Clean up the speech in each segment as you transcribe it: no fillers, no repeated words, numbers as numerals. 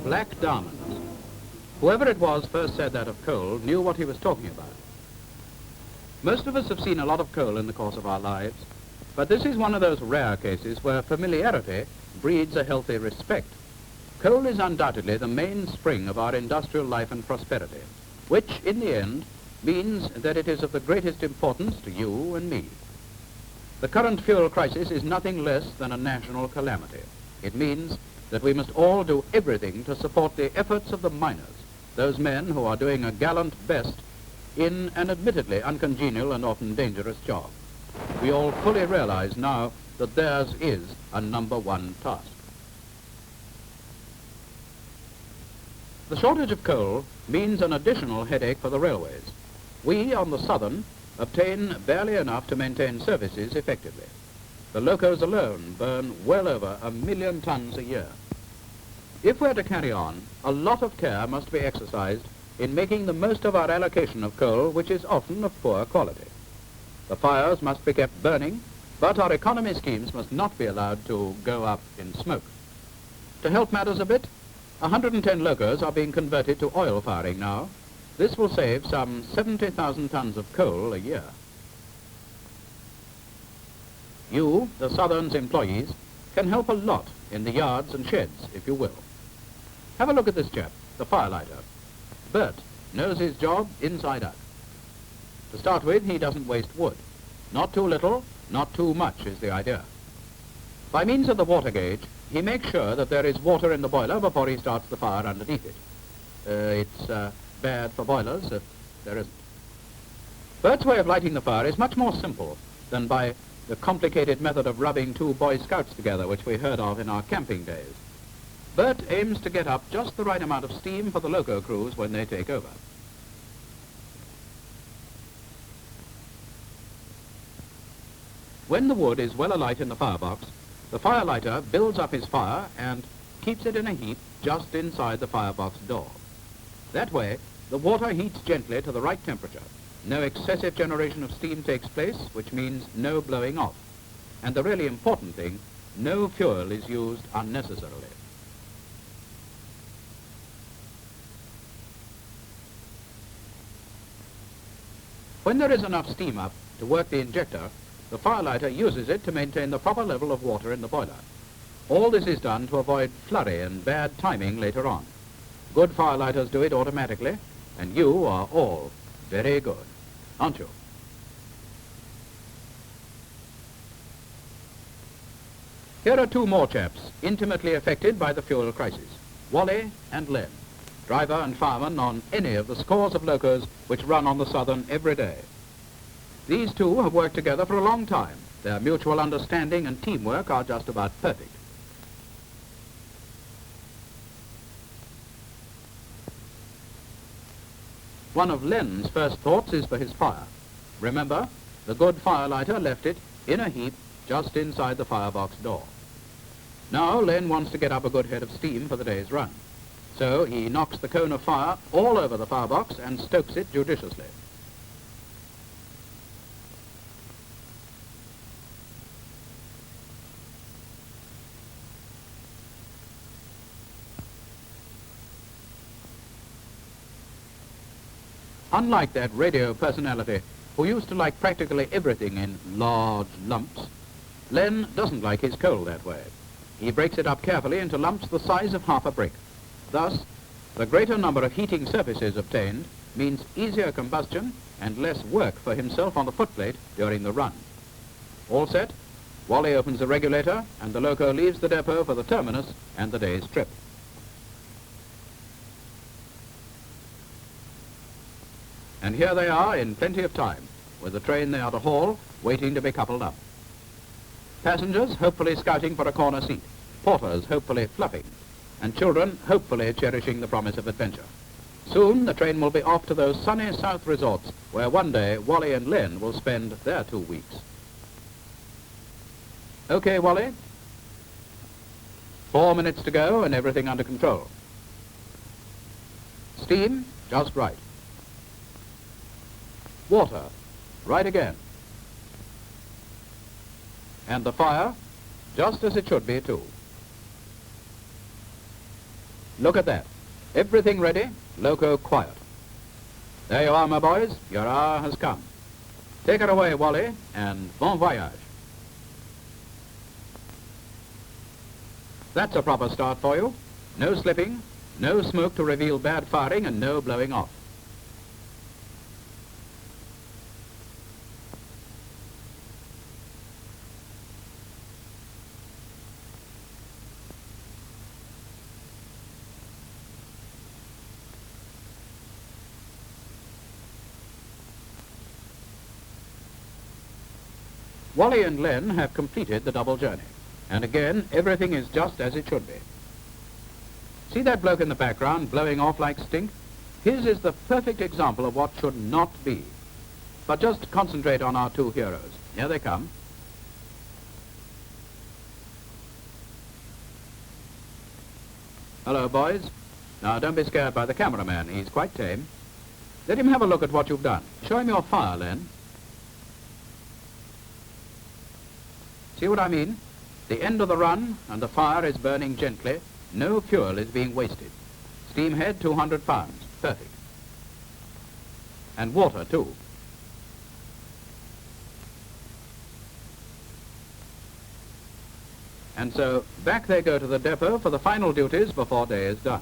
Black diamonds. Whoever it was first said that of coal knew what he was talking about. Most of us have seen a lot of coal in the course of our lives, but this is one of those rare cases where familiarity breeds a healthy respect. Coal is undoubtedly the mainspring of our industrial life and prosperity, which, in the end, means that it is of the greatest importance to you and me. The current fuel crisis is nothing less than a national calamity. It means that we must all do everything to support the efforts of the miners, those men who are doing a gallant best in an admittedly uncongenial and often dangerous job. We all fully realize now that theirs is a #1 task. The shortage of coal means an additional headache for the railways. We, on the Southern, obtain barely enough to maintain services effectively. The locos alone burn well over 1 million tons a year. If we're to carry on, a lot of care must be exercised in making the most of our allocation of coal, which is often of poor quality. The fires must be kept burning, but our economy schemes must not be allowed to go up in smoke. To help matters a bit, 110 locos are being converted to oil firing now. This will save some 70,000 tons of coal a year. You, the Southern's employees, can help a lot in the yards and sheds, if you will. Have a look at this chap, the firelighter. Bert knows his job inside out. To start with, he doesn't waste wood. Not too little, not too much is the idea. By means of the water gauge, he makes sure that there is water in the boiler before he starts the fire underneath it. It's bad for boilers if there isn't. Bert's way of lighting the fire is much more simple than by the complicated method of rubbing 2 Boy Scouts together, which we heard of in our camping days. Bert aims to get up just the right amount of steam for the loco crews when they take over. When the wood is well alight in the firebox, the firelighter builds up his fire and keeps it in a heap just inside the firebox door. That way, the water heats gently to the right temperature. No excessive generation of steam takes place, which means no blowing off. And the really important thing, no fuel is used unnecessarily. When there is enough steam up to work the injector, the firelighter uses it to maintain the proper level of water in the boiler. All this is done to avoid flurry and bad timing later on. Good firelighters do it automatically, and you are all very good, aren't you? Here are 2 more chaps intimately affected by the fuel crisis, Wally and Len, driver and fireman on any of the scores of locos which run on the Southern every day. These 2 have worked together for a long time. Their mutual understanding and teamwork are just about perfect. One of Len's first thoughts is for his fire. Remember, the good firelighter left it in a heap just inside the firebox door. Now Len wants to get up a good head of steam for the day's run. So he knocks the cone of fire all over the firebox and stokes it judiciously. Unlike that radio personality who used to like practically everything in large lumps, Len doesn't like his coal that way. He breaks it up carefully into lumps the size of half a brick. Thus, the greater number of heating surfaces obtained means easier combustion and less work for himself on the footplate during the run. All set, Wally opens the regulator and the loco leaves the depot for the terminus and the day's trip. And here they are in plenty of time, with the train they are to haul waiting to be coupled up. Passengers hopefully scouting for a corner seat, porters hopefully fluffing, and children hopefully cherishing the promise of adventure. Soon the train will be off to those sunny south resorts where one day Wally and Len will spend their 2 weeks. Okay, Wally? 4 minutes to go and everything under control. Steam, just right. Water, right again. And the fire, just as it should be too. Look at that. Everything ready, loco quiet. There you are, my boys. Your hour has come. Take it away, Wally, and bon voyage. That's a proper start for you. No slipping, no smoke to reveal bad firing, and no blowing off. Wally and Len have completed the double journey, and again everything is just as it should be. See that bloke in the background blowing off like stink? His is the perfect example of what should not be. But just concentrate on our two heroes. Here they come. Hello, boys. Now, don't be scared by the cameraman. He's quite tame. Let him have a look at what you've done. Show him your fire, Len. See what I mean? The end of the run, and the fire is burning gently. No fuel is being wasted. Steam head, 200 pounds. Perfect. And water, too. And so, back they go to the depot for the final duties before day is done.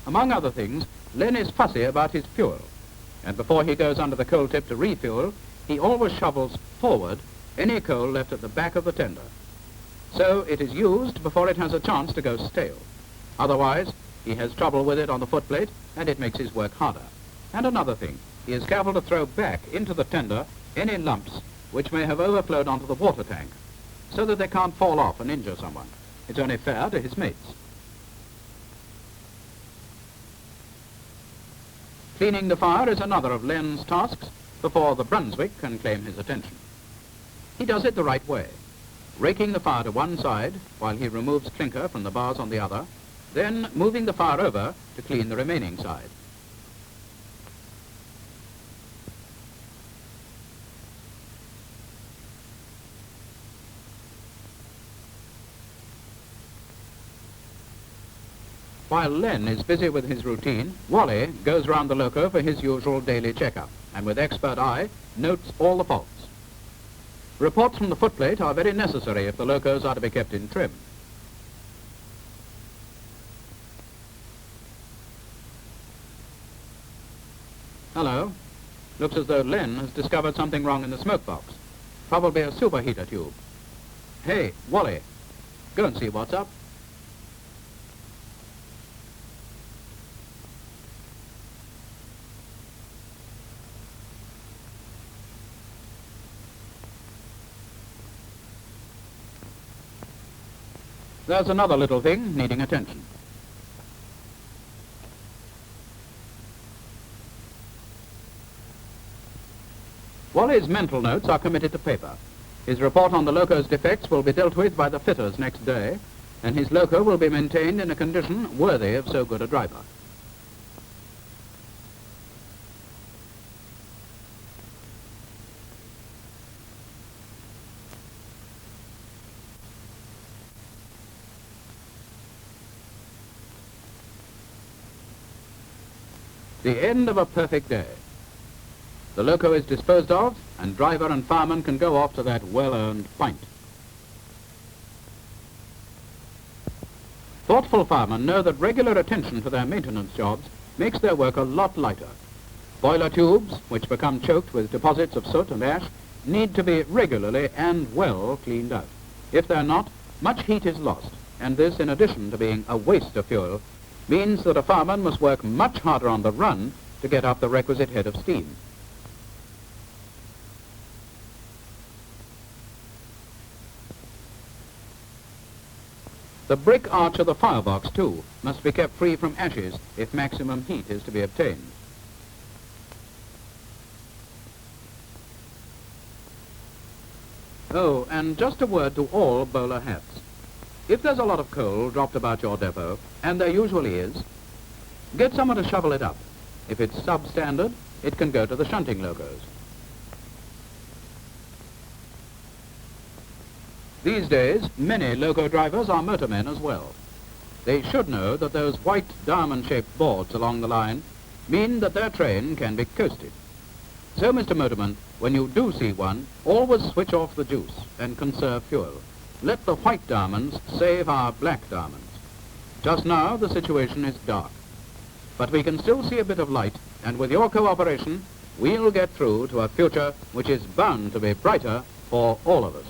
Among other things, Len is fussy about his fuel, and before he goes under the coal tip to refuel, he always shovels forward any coal left at the back of the tender. So it is used before it has a chance to go stale. Otherwise, he has trouble with it on the footplate, and it makes his work harder. And another thing, he is careful to throw back into the tender any lumps which may have overflowed onto the water tank, so that they can't fall off and injure someone. It's only fair to his mates. Cleaning the fire is another of Len's tasks before the Brunswick can claim his attention. He does it the right way, raking the fire to one side while he removes clinker from the bars on the other, then moving the fire over to clean the remaining side. While Len is busy with his routine, Wally goes round the loco for his usual daily checkup, and with expert eye, notes all the faults. Reports from the footplate are very necessary if the locos are to be kept in trim. Hello. Looks as though Len has discovered something wrong in the smoke box. Probably a superheater tube. Hey, Wally, go and see what's up. There's another little thing needing attention. Wally's mental notes are committed to paper. His report on the loco's defects will be dealt with by the fitters next day, and his loco will be maintained in a condition worthy of so good a driver. The end of a perfect day. The loco is disposed of, and driver and fireman can go off to that well-earned pint. Thoughtful firemen know that regular attention to their maintenance jobs makes their work a lot lighter. Boiler tubes, which become choked with deposits of soot and ash, need to be regularly and well cleaned out. If they're not, much heat is lost, and this, in addition to being a waste of fuel, means that a fireman must work much harder on the run to get up the requisite head of steam. The brick arch of the firebox, too, must be kept free from ashes if maximum heat is to be obtained. Oh, and just a word to all bowler hats. If there's a lot of coal dropped about your depot, and there usually is, get someone to shovel it up. If it's substandard, it can go to the shunting locos. These days, many loco drivers are motormen as well. They should know that those white diamond-shaped boards along the line mean that their train can be coasted. So, Mr. Motorman, when you do see one, always switch off the juice and conserve fuel. Let the white diamonds save our black diamonds. Just now, the situation is dark. But we can still see a bit of light, and with your cooperation, we'll get through to a future which is bound to be brighter for all of us.